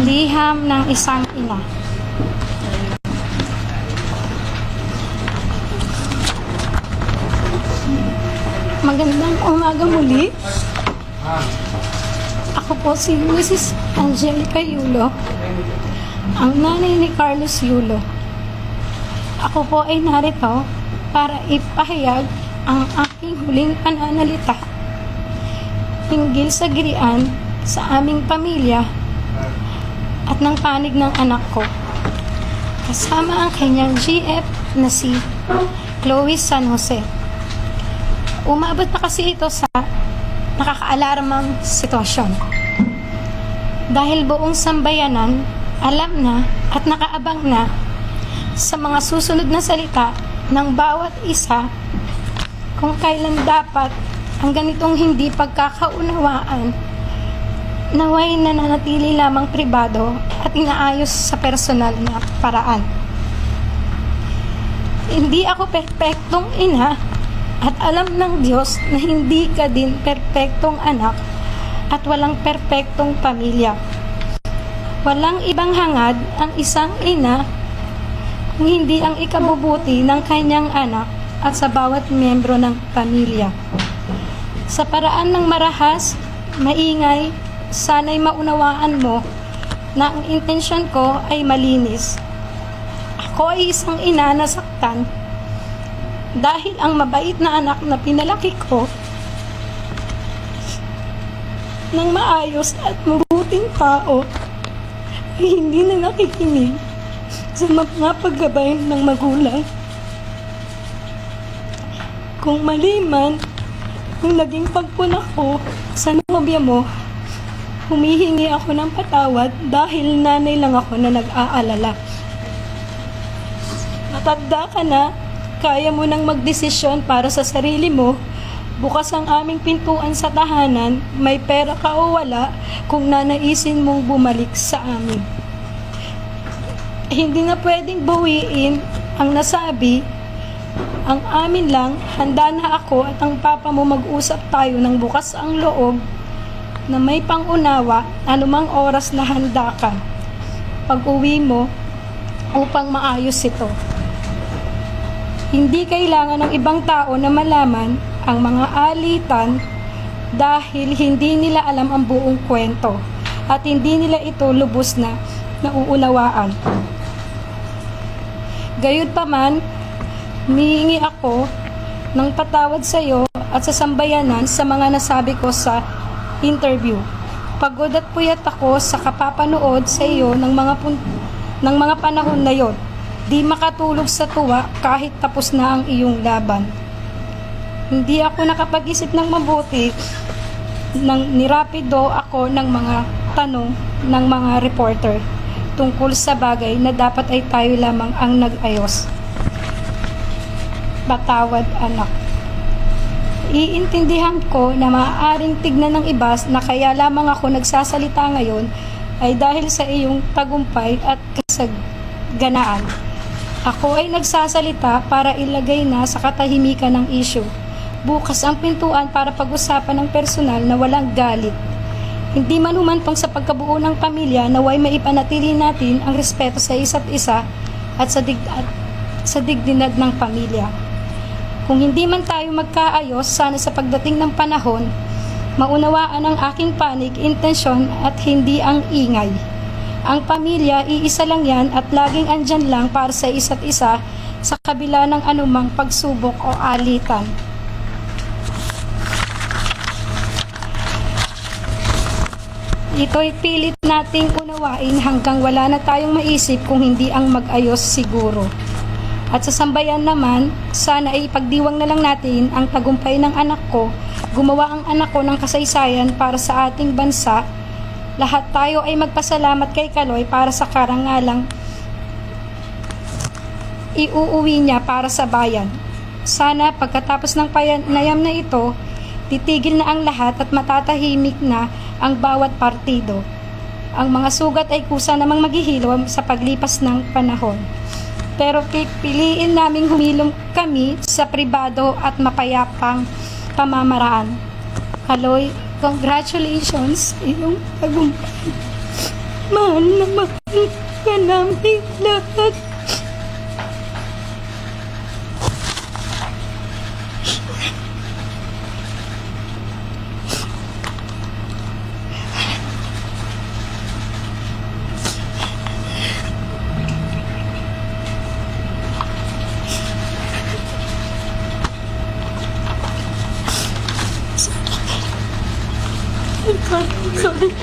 Liham ng isang ina. Magandang umaga muli. Ako po si Mrs. Angelica Yulo, ang nanay ni Carlos Yulo. Ako po ay narito para ipahayag ang aking huling pananalita hinggil sa girian sa aming pamilya at ng panig ng anak ko, kasama ang kanyang GF na si Chloe San Jose. Umabot na kasi ito sa nakakaalarmang sitwasyon. Dahil buong sambayanan alam na at nakaabang na sa mga susunod na salita ng bawat isa kung kailan dapat ang ganitong hindi pagkakaunawaan naway nananatili lamang pribado at inaayos sa personal na paraan. Hindi ako perpektong ina at alam ng Diyos na hindi ka din perpektong anak at walang perpektong pamilya. Walang ibang hangad ang isang ina kung hindi ang ikabubuti ng kanyang anak at sa bawat miyembro ng pamilya. Sa paraan ng marahas, maingay, sana'y maunawaan mo na ang intensyon ko ay malinis. Ako ay isang ina na saktan dahil ang mabait na anak na pinalaki ko ng maayos at mabuting tao ay hindi na nakikinig sa mga paggabay ng magulang. Kung mali man kung naging pagpuna ko sa nobya mo, humihingi ako ng patawad dahil nanay lang ako na nag-aalala. Matanda ka na, kaya mo nang magdesisyon para sa sarili mo. Bukas ang aming pintuan sa tahanan, may pera ka o wala, kung nanaisin mong bumalik sa amin. Hindi na pwedeng bawiin ang nasabi. Ang amin lang, handa na ako at ang papa mo mag-usap tayo ng bukas ang loob na may pangunawa anumang oras na handa ka pag-uwi mo upang maayos ito. Hindi kailangan ng ibang tao na malaman ang mga alitan dahil hindi nila alam ang buong kwento at hindi nila ito lubos na nauunawaan. Gayunpaman, humihingi ako ng patawad sa iyo at sa sambayanan sa mga nasabi ko sa interview. Pagod at puyat ako sa kapapanood sa iyo ng mga panahon na yon. Di makatulog sa tuwa kahit tapos na ang iyong laban. Hindi ako nakapag-isip ng mabuti nang nirapido ako ng mga tanong ng mga reporter tungkol sa bagay na dapat ay tayo lamang ang nag-ayos. Patawad, anak. Iintindihan ko na maaaring tignan ng iba na kaya lamang ako nagsasalita ngayon ay dahil sa iyong tagumpay at kasaganaan. Ako ay nagsasalita para ilagay na sa katahimikan ng issue. Bukas ang pintuan para pag-usapan ng personal na walang galit. Hindi man humantong sa pagkabuo ng pamilya naway maipanatili natin ang respeto sa isa't isa at sa dignidad ng pamilya. Kung hindi man tayo magkaayos, sana sa pagdating ng panahon, maunawaan ang aking panig, intensyon at hindi ang ingay. Ang pamilya, iisa lang yan at laging andyan lang para sa isa't isa sa kabila ng anumang pagsubok o alitan. Ito'y pilit nating unawain hanggang wala na tayong maisip kung hindi ang mag-ayos siguro. At sa sambayan naman, sana ay ipagdiwang na lang natin ang tagumpay ng anak ko, gumawa ang anak ko ng kasaysayan para sa ating bansa. Lahat tayo ay magpasalamat kay Kaloy para sa karangalang iuuwi niya para sa bayan. Sana pagkatapos ng panayam na ito, titigil na ang lahat at matatahimik na ang bawat partido. Ang mga sugat ay kusa namang maghihilom sa paglipas ng panahon. Pero pipiliin naming humilom kami sa pribado at mapayapang pamamaraan. Kaloy, congratulations, iyong tagumpay. mahal na mahal ka namin lahat. Sorry.